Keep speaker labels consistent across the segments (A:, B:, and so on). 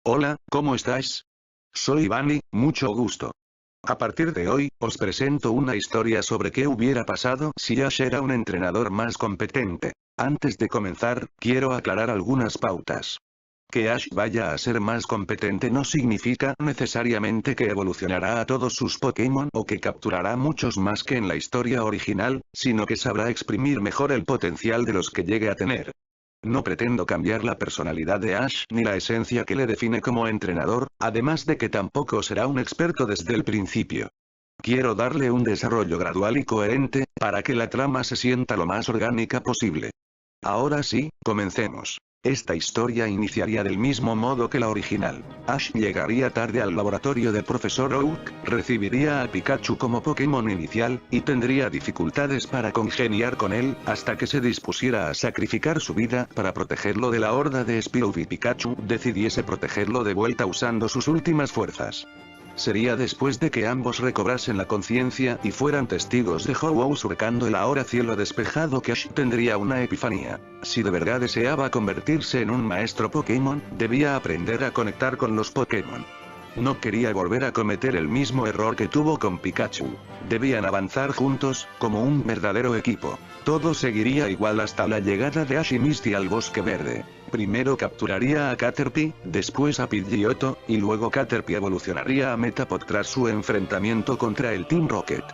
A: Hola, ¿cómo estás? Soy Bunny, mucho gusto. A partir de hoy, os presento una historia sobre qué hubiera pasado si Ash era un entrenador más competente. Antes de comenzar, quiero aclarar algunas pautas. Que Ash vaya a ser más competente no significa necesariamente que evolucionará a todos sus Pokémon o que capturará muchos más que en la historia original, sino que sabrá exprimir mejor el potencial de los que llegue a tener. No pretendo cambiar la personalidad de Ash ni la esencia que le define como entrenador, además de que tampoco será un experto desde el principio. Quiero darle un desarrollo gradual y coherente, para que la trama se sienta lo más orgánica posible. Ahora sí, comencemos. Esta historia iniciaría del mismo modo que la original. Ash llegaría tarde al laboratorio del profesor Oak, recibiría a Pikachu como Pokémon inicial, y tendría dificultades para congeniar con él, hasta que se dispusiera a sacrificar su vida para protegerlo de la horda de Spirou y Pikachu decidiese protegerlo de vuelta usando sus últimas fuerzas. Sería después de que ambos recobrasen la conciencia y fueran testigos de Ho-Oh surcando el ahora cielo despejado que Ash tendría una epifanía. Si de verdad deseaba convertirse en un maestro Pokémon, debía aprender a conectar con los Pokémon. No quería volver a cometer el mismo error que tuvo con Pikachu. Debían avanzar juntos, como un verdadero equipo. Todo seguiría igual hasta la llegada de Ash y Misty al Bosque Verde. Primero capturaría a Caterpie, después a Pidgeotto, y luego Caterpie evolucionaría a Metapod tras su enfrentamiento contra el Team Rocket.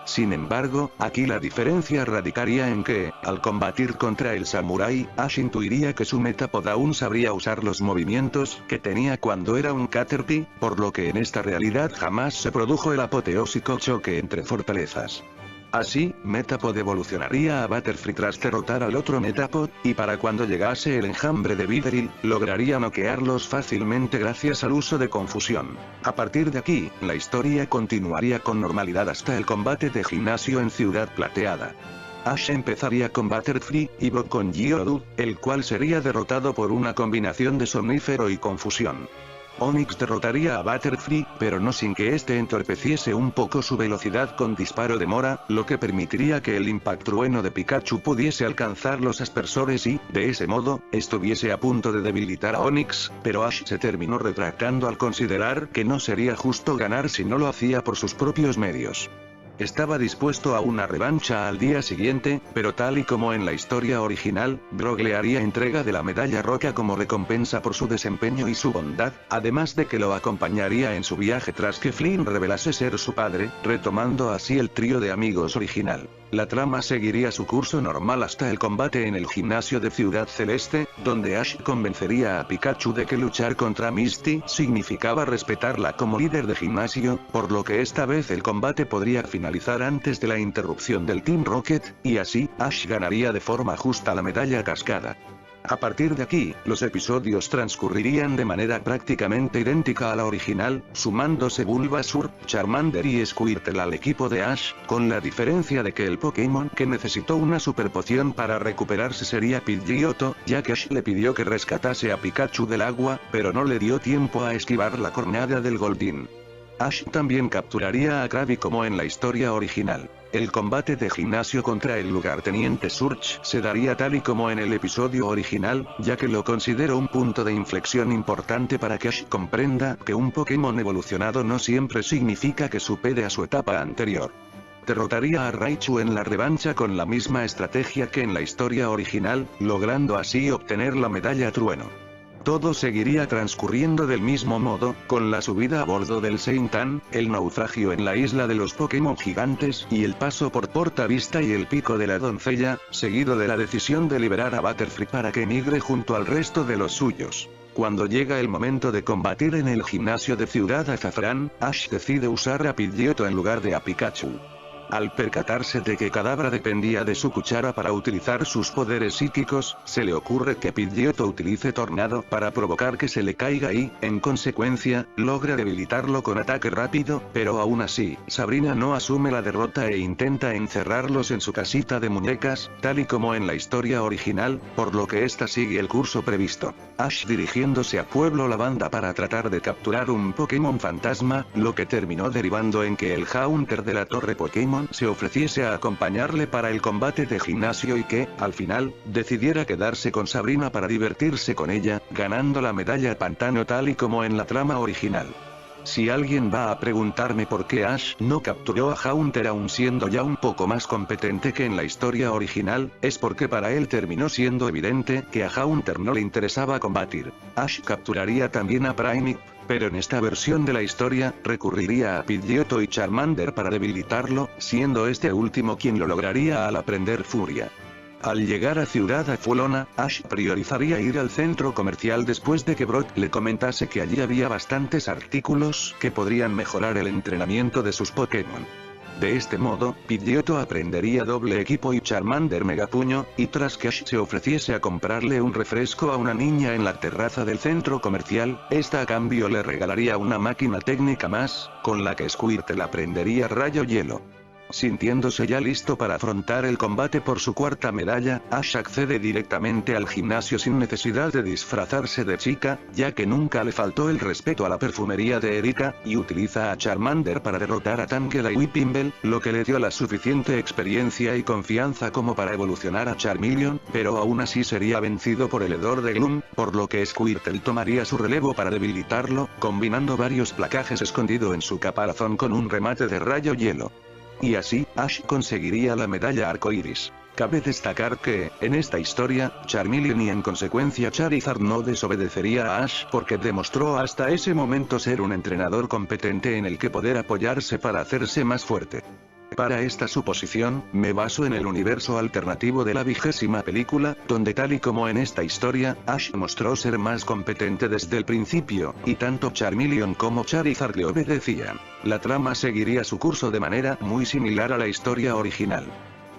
A: Sin embargo, aquí la diferencia radicaría en que, al combatir contra el Samurai, Ash intuiría que su Metapod aún sabría usar los movimientos que tenía cuando era un Caterpie, por lo que en esta realidad jamás se produjo el apoteósico choque entre fortalezas. Así, Metapod evolucionaría a Butterfree tras derrotar al otro Metapod, y para cuando llegase el enjambre de Vidril, lograría noquearlos fácilmente gracias al uso de confusión. A partir de aquí, la historia continuaría con normalidad hasta el combate de gimnasio en Ciudad Plateada. Ash empezaría con Butterfree, y Brock con Geodude, el cual sería derrotado por una combinación de somnífero y confusión. Onix derrotaría a Butterfree, pero no sin que este entorpeciese un poco su velocidad con disparo de Mora, lo que permitiría que el impactrueno de Pikachu pudiese alcanzar los aspersores y, de ese modo, estuviese a punto de debilitar a Onix, pero Ash se terminó retractando al considerar que no sería justo ganar si no lo hacía por sus propios medios. Estaba dispuesto a una revancha al día siguiente, pero tal y como en la historia original, Brock le haría entrega de la medalla roca como recompensa por su desempeño y su bondad, además de que lo acompañaría en su viaje tras que Flynn revelase ser su padre, retomando así el trío de amigos original. La trama seguiría su curso normal hasta el combate en el gimnasio de Ciudad Celeste, donde Ash convencería a Pikachu de que luchar contra Misty significaba respetarla como líder de gimnasio, por lo que esta vez el combate podría finalizar antes de la interrupción del Team Rocket, y así, Ash ganaría de forma justa la medalla cascada. A partir de aquí, los episodios transcurrirían de manera prácticamente idéntica a la original, sumándose Bulbasaur, Charmander y Squirtle al equipo de Ash, con la diferencia de que el Pokémon que necesitó una super poción para recuperarse sería Pidgeotto, ya que Ash le pidió que rescatase a Pikachu del agua, pero no le dio tiempo a esquivar la cornada del Goldeen. Ash también capturaría a Krabby como en la historia original. El combate de gimnasio contra el lugarteniente Surge se daría tal y como en el episodio original, ya que lo considero un punto de inflexión importante para que Ash comprenda que un Pokémon evolucionado no siempre significa que supere a su etapa anterior. Derrotaría a Raichu en la revancha con la misma estrategia que en la historia original, logrando así obtener la medalla Trueno. Todo seguiría transcurriendo del mismo modo, con la subida a bordo del Seintan, el naufragio en la isla de los Pokémon gigantes y el paso por Porta Vista y el pico de la doncella, seguido de la decisión de liberar a Butterfree para que migre junto al resto de los suyos. Cuando llega el momento de combatir en el gimnasio de Ciudad Azafrán, Ash decide usar a Pidgeotto en lugar de a Pikachu. Al percatarse de que Kadabra dependía de su cuchara para utilizar sus poderes psíquicos, se le ocurre que Pidgeotto utilice Tornado para provocar que se le caiga y, en consecuencia, logra debilitarlo con ataque rápido, pero aún así, Sabrina no asume la derrota e intenta encerrarlos en su casita de muñecas, tal y como en la historia original, por lo que esta sigue el curso previsto. Ash dirigiéndose a Pueblo Lavanda para tratar de capturar un Pokémon fantasma, lo que terminó derivando en que el Haunter de la Torre Pokémon Pokémon se ofreciese a acompañarle para el combate de gimnasio y que, al final, decidiera quedarse con Sabrina para divertirse con ella, ganando la medalla Pantano tal y como en la trama original. Si alguien va a preguntarme por qué Ash no capturó a Haunter aún siendo ya un poco más competente que en la historia original, es porque para él terminó siendo evidente que a Haunter no le interesaba combatir. Ash capturaría también a Primeape, pero en esta versión de la historia, recurriría a Pidgeotto y Charmander para debilitarlo, siendo este último quien lo lograría al aprender Furia. Al llegar a Ciudad Azulona, Ash priorizaría ir al centro comercial después de que Brock le comentase que allí había bastantes artículos que podrían mejorar el entrenamiento de sus Pokémon. De este modo, Pidgeotto aprendería doble equipo y Charmander megapuño, y tras que Ash se ofreciese a comprarle un refresco a una niña en la terraza del centro comercial, esta a cambio le regalaría una máquina técnica más, con la que Squirtle aprendería Rayo Hielo. Sintiéndose ya listo para afrontar el combate por su cuarta medalla, Ash accede directamente al gimnasio sin necesidad de disfrazarse de chica, ya que nunca le faltó el respeto a la perfumería de Erika, y utiliza a Charmander para derrotar a Tangela y Weepinbell, lo que le dio la suficiente experiencia y confianza como para evolucionar a Charmeleon, pero aún así sería vencido por el hedor de Gloom, por lo que Squirtle tomaría su relevo para debilitarlo, combinando varios placajes escondido en su caparazón con un remate de Rayo Hielo. Y así, Ash conseguiría la medalla arcoíris. Cabe destacar que, en esta historia, Charmeleon y en consecuencia Charizard no desobedecería a Ash porque demostró hasta ese momento ser un entrenador competente en el que poder apoyarse para hacerse más fuerte. Para esta suposición, me baso en el universo alternativo de la 20ª película, donde tal y como en esta historia, Ash mostró ser más competente desde el principio, y tanto Charmeleon como Charizard le obedecían. La trama seguiría su curso de manera muy similar a la historia original.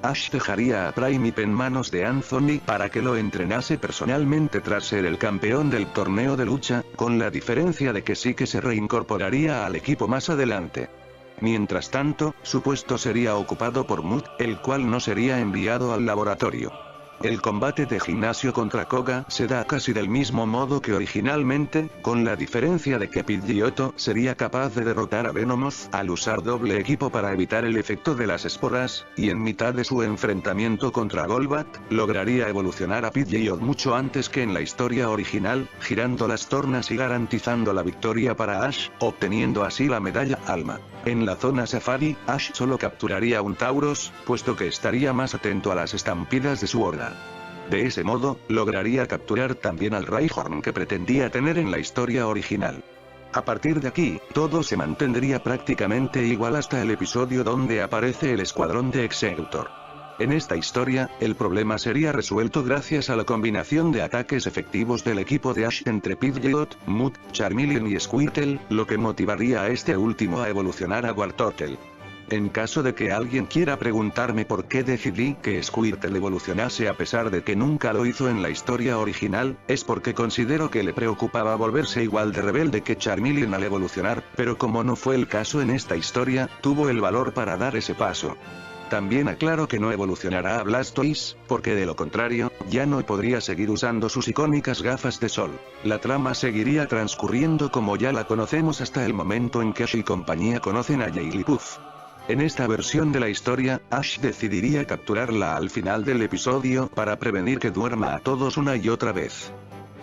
A: Ash dejaría a Primeape en manos de Anthony para que lo entrenase personalmente tras ser el campeón del torneo de lucha, con la diferencia de que sí que se reincorporaría al equipo más adelante. Mientras tanto, su puesto sería ocupado por Muk, el cual no sería enviado al laboratorio. El combate de gimnasio contra Koga se da casi del mismo modo que originalmente, con la diferencia de que Pidgeotto sería capaz de derrotar a Venomoth al usar doble equipo para evitar el efecto de las esporas, y en mitad de su enfrentamiento contra Golbat, lograría evolucionar a Pidgeot mucho antes que en la historia original, girando las tornas y garantizando la victoria para Ash, obteniendo así la medalla Alma. En la zona Safari, Ash solo capturaría un Tauros, puesto que estaría más atento a las estampidas de su horda. De ese modo, lograría capturar también al Rhyhorn que pretendía tener en la historia original. A partir de aquí, todo se mantendría prácticamente igual hasta el episodio donde aparece el escuadrón de Executor. En esta historia, el problema sería resuelto gracias a la combinación de ataques efectivos del equipo de Ash entre Pidgeot, Muk, Charmeleon y Squirtle, lo que motivaría a este último a evolucionar a Wartortle. En caso de que alguien quiera preguntarme por qué decidí que Squirtle evolucionase a pesar de que nunca lo hizo en la historia original, es porque considero que le preocupaba volverse igual de rebelde que Charmeleon al evolucionar, pero como no fue el caso en esta historia, tuvo el valor para dar ese paso. También aclaro que no evolucionará a Blastoise, porque de lo contrario, ya no podría seguir usando sus icónicas gafas de sol. La trama seguiría transcurriendo como ya la conocemos hasta el momento en que Ash y compañía conocen a Jigglypuff. En esta versión de la historia, Ash decidiría capturarla al final del episodio para prevenir que duerma a todos una y otra vez.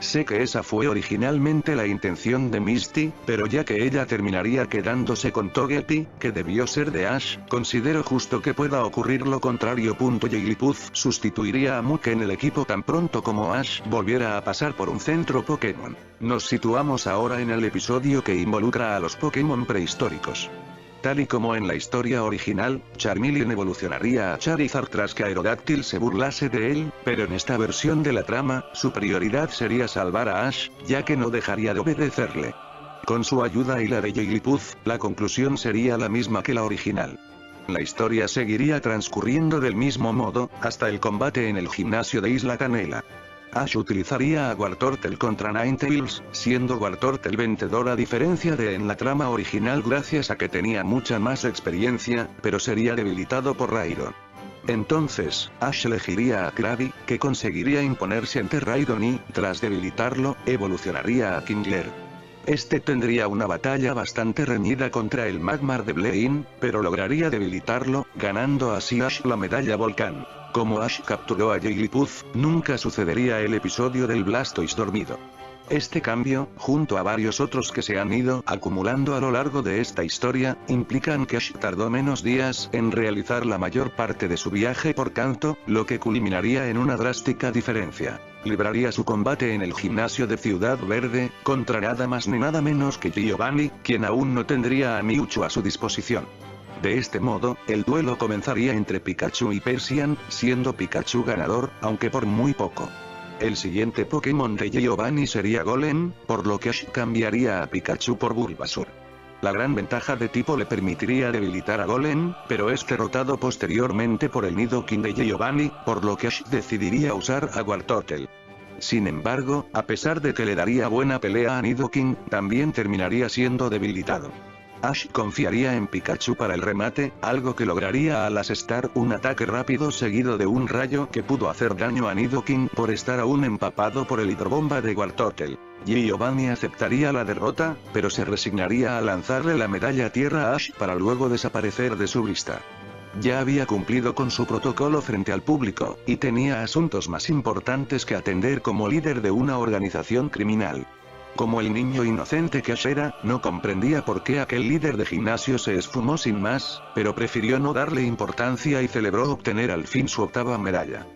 A: Sé que esa fue originalmente la intención de Misty, pero ya que ella terminaría quedándose con Togepi, que debió ser de Ash, considero justo que pueda ocurrir lo contrario. Jigglypuff sustituiría a Muk en el equipo tan pronto como Ash volviera a pasar por un centro Pokémon. Nos situamos ahora en el episodio que involucra a los Pokémon prehistóricos. Tal y como en la historia original, Charmeleon evolucionaría a Charizard tras que Aerodactyl se burlase de él, pero en esta versión de la trama, su prioridad sería salvar a Ash, ya que no dejaría de obedecerle. Con su ayuda y la de Jigglypuff, la conclusión sería la misma que la original. La historia seguiría transcurriendo del mismo modo, hasta el combate en el gimnasio de Isla Canela. Ash utilizaría a Wartortle contra Ninetales, siendo Wartortle vencedor a diferencia de en la trama original gracias a que tenía mucha más experiencia, pero sería debilitado por Raidon. Entonces, Ash elegiría a Krabby, que conseguiría imponerse ante Raidon y, tras debilitarlo, evolucionaría a Kingler. Este tendría una batalla bastante reñida contra el Magmar de Blaine, pero lograría debilitarlo, ganando así Ash la medalla Volcán. Como Ash capturó a Jigglypuff, nunca sucedería el episodio del Blastoise dormido. Este cambio, junto a varios otros que se han ido acumulando a lo largo de esta historia, implican que Ash tardó menos días en realizar la mayor parte de su viaje por Kanto, lo que culminaría en una drástica diferencia. Libraría su combate en el gimnasio de Ciudad Verde, contra nada más ni nada menos que Giovanni, quien aún no tendría a Mewtwo a su disposición. De este modo, el duelo comenzaría entre Pikachu y Persian, siendo Pikachu ganador, aunque por muy poco. El siguiente Pokémon de Giovanni sería Golem, por lo que Ash cambiaría a Pikachu por Bulbasaur. La gran ventaja de tipo le permitiría debilitar a Golem, pero es derrotado posteriormente por el Nidoking de Giovanni, por lo que Ash decidiría usar a Wartortle. Sin embargo, a pesar de que le daría buena pelea a Nidoking, también terminaría siendo debilitado. Ash confiaría en Pikachu para el remate, algo que lograría al asestar un ataque rápido seguido de un rayo que pudo hacer daño a Nidoking por estar aún empapado por el hidrobomba de Wartortle. Giovanni aceptaría la derrota, pero se resignaría a lanzarle la medalla tierra a Ash para luego desaparecer de su vista. Ya había cumplido con su protocolo frente al público, y tenía asuntos más importantes que atender como líder de una organización criminal. Como el niño inocente que Ash era, no comprendía por qué aquel líder de gimnasio se esfumó sin más, pero prefirió no darle importancia y celebró obtener al fin su octava medalla.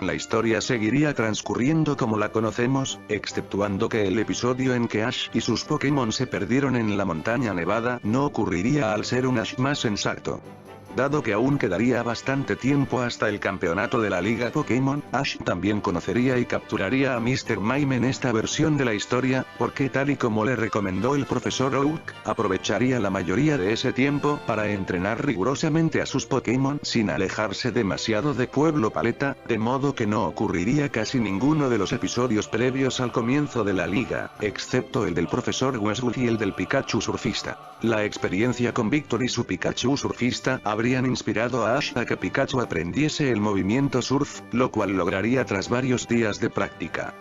A: La historia seguiría transcurriendo como la conocemos, exceptuando que el episodio en que Ash y sus Pokémon se perdieron en la montaña nevada no ocurriría al ser un Ash más sensato. Dado que aún quedaría bastante tiempo hasta el campeonato de la Liga Pokémon, Ash también conocería y capturaría a Mr. Mime en esta versión de la historia, porque tal y como le recomendó el profesor Oak, aprovecharía la mayoría de ese tiempo para entrenar rigurosamente a sus Pokémon sin alejarse demasiado de Pueblo Paleta, de modo que no ocurriría casi ninguno de los episodios previos al comienzo de la liga, excepto el del profesor Westwood y el del Pikachu surfista. La experiencia con Victor y su Pikachu surfista habrían inspirado a Ash a que Pikachu aprendiese el movimiento surf, lo cual lograría tras varios días de práctica.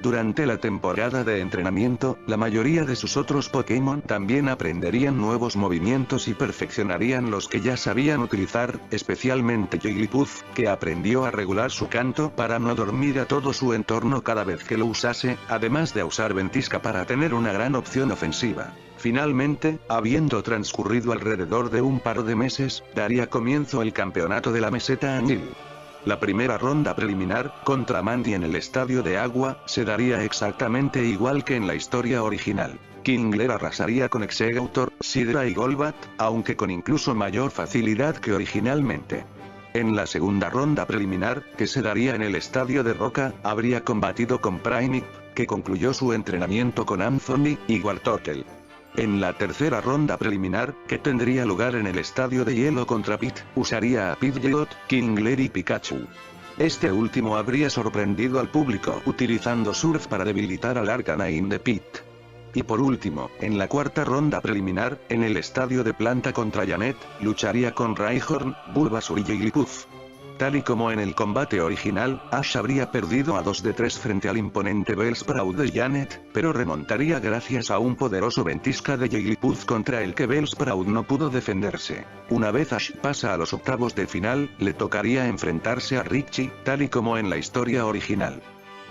A: Durante la temporada de entrenamiento, la mayoría de sus otros Pokémon también aprenderían nuevos movimientos y perfeccionarían los que ya sabían utilizar, especialmente Jigglypuff, que aprendió a regular su canto para no dormir a todo su entorno cada vez que lo usase, además de usar Ventisca para tener una gran opción ofensiva. Finalmente, habiendo transcurrido alrededor de un par de meses, daría comienzo el campeonato de la meseta Anil. La primera ronda preliminar, contra Mandy en el Estadio de Agua, se daría exactamente igual que en la historia original. Kingler arrasaría con Exeggutor, Sidra y Golbat, aunque con incluso mayor facilidad que originalmente. En la segunda ronda preliminar, que se daría en el Estadio de Roca, habría combatido con Primeape, que concluyó su entrenamiento con Anthony y Wartortle. En la tercera ronda preliminar, que tendría lugar en el Estadio de Hielo contra Pete, usaría a Pidgeot, Kingler y Pikachu. Este último habría sorprendido al público utilizando Surf para debilitar al Arcanine de Pete. Y por último, en la cuarta ronda preliminar, en el Estadio de Planta contra Janet, lucharía con Rhyhorn, Bulbasaur y Jigglypuff. Tal y como en el combate original, Ash habría perdido a 2 de 3 frente al imponente Bellsprout de Janet, pero remontaría gracias a un poderoso Ventisca de Jigglypuff contra el que Bellsprout no pudo defenderse. Una vez Ash pasa a los octavos de final, le tocaría enfrentarse a Richie, tal y como en la historia original.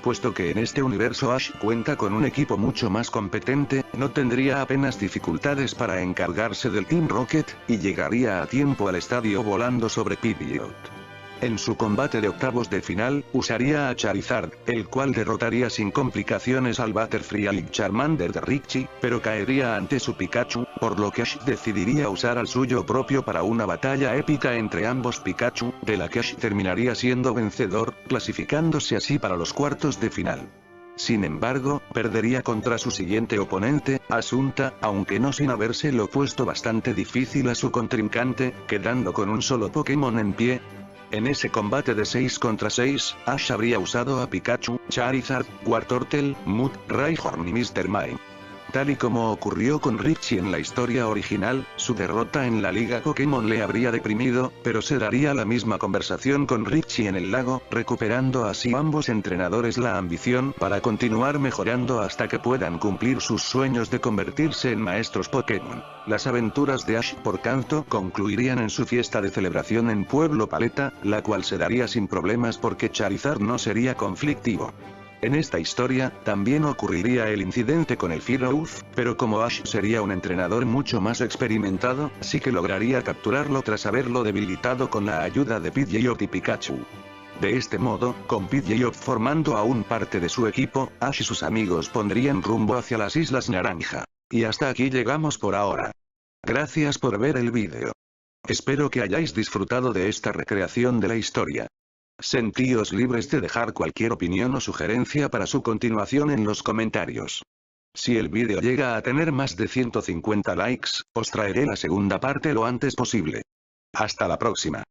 A: Puesto que en este universo Ash cuenta con un equipo mucho más competente, no tendría apenas dificultades para encargarse del Team Rocket, y llegaría a tiempo al estadio volando sobre Pidgeot. En su combate de octavos de final, usaría a Charizard, el cual derrotaría sin complicaciones al Butterfree y Charmander de Richie, pero caería ante su Pikachu, por lo que Ash decidiría usar al suyo propio para una batalla épica entre ambos Pikachu, de la que Ash terminaría siendo vencedor, clasificándose así para los cuartos de final. Sin embargo, perdería contra su siguiente oponente, Asunta, aunque no sin habérselo puesto bastante difícil a su contrincante, quedando con un solo Pokémon en pie. En ese combate de 6 contra 6, Ash habría usado a Pikachu, Charizard, Wartortle, Mud, Rhyhorn y Mr. Mime. Tal y como ocurrió con Richie en la historia original, su derrota en la Liga Pokémon le habría deprimido, pero se daría la misma conversación con Richie en el lago, recuperando así ambos entrenadores la ambición para continuar mejorando hasta que puedan cumplir sus sueños de convertirse en maestros Pokémon. Las aventuras de Ash por Kanto concluirían en su fiesta de celebración en Pueblo Paleta, la cual se daría sin problemas porque Charizard no sería conflictivo. En esta historia, también ocurriría el incidente con el Firowth, pero como Ash sería un entrenador mucho más experimentado, sí que lograría capturarlo tras haberlo debilitado con la ayuda de Pidgeot y Pikachu. De este modo, con Pidgeot formando aún parte de su equipo, Ash y sus amigos pondrían rumbo hacia las Islas Naranja. Y hasta aquí llegamos por ahora. Gracias por ver el vídeo. Espero que hayáis disfrutado de esta recreación de la historia. Sentíos libres de dejar cualquier opinión o sugerencia para su continuación en los comentarios. Si el vídeo llega a tener más de 150 likes, os traeré la segunda parte lo antes posible. Hasta la próxima.